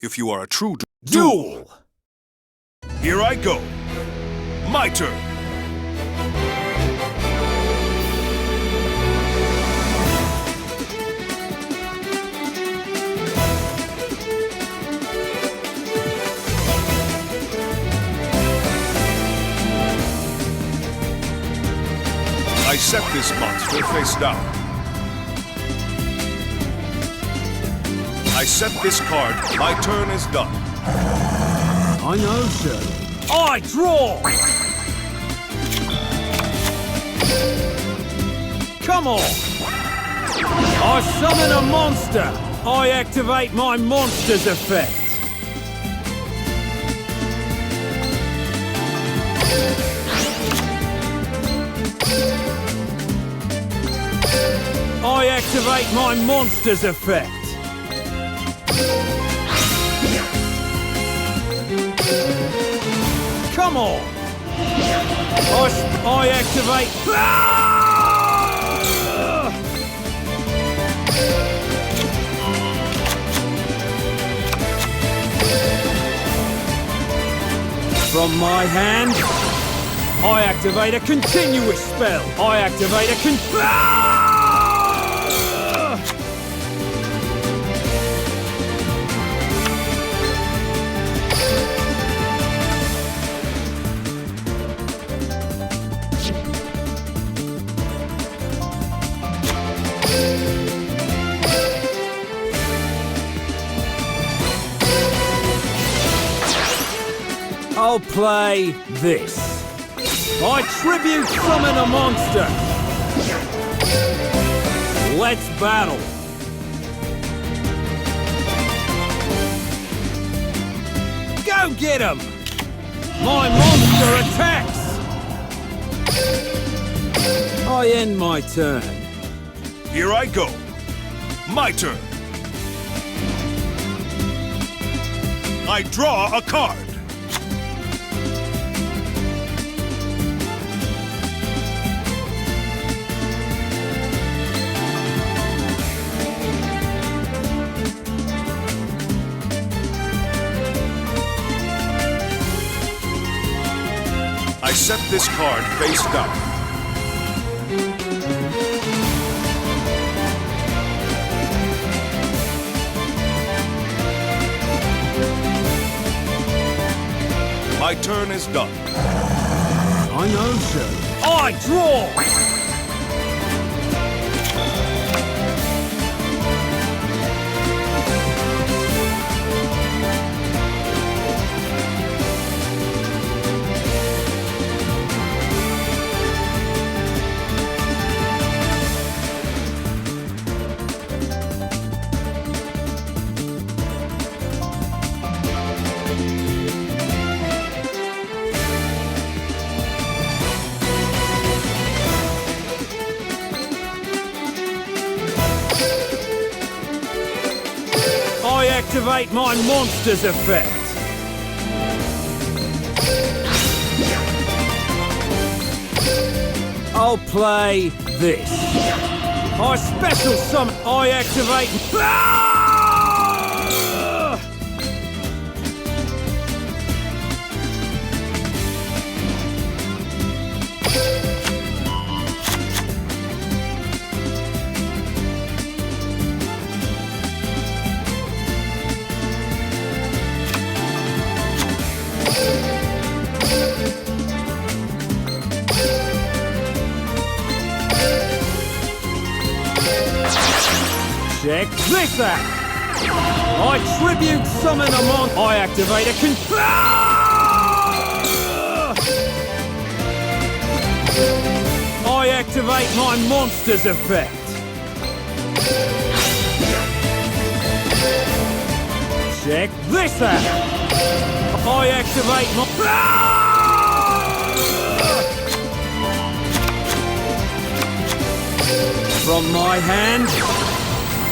If you are a true Duel! Here I go. My turn. I set this monster face down. I set this card. My turn is done. I know, sir. I draw! Come on! I summon a monster! I activate my monster's effect! I activate my monster's effect! Come on! I activate... From my hand, I activate a continuous spell. I activate a I'll play this. I tribute summon a monster. Let's battle. Go get him! My monster attacks! I end my turn. Here I go. My turn. I draw a card. I set this card face down. My turn is done. I know, sir. I draw! I activate my monster's effect. I'll play this. I special summon. I activate. Check this out! I tribute summon a mon. I activate a I activate my monster's effect. Check this out! I activate my... From my hand,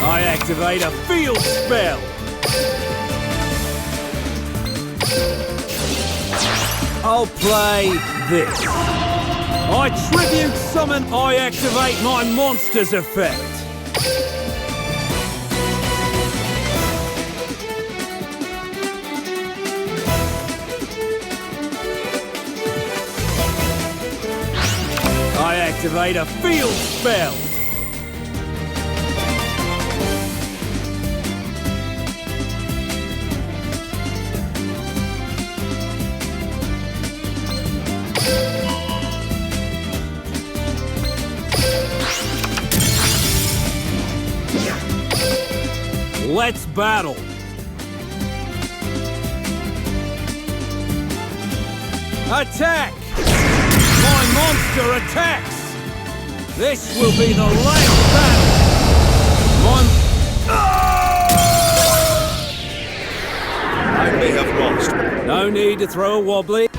I activate a field spell. I'll play this. I tribute summon. I activate my monster's effect. I activate a field spell. Let's battle. Attack! My monster attacks! This will be the last battle! I may have lost. No need to throw a wobbly.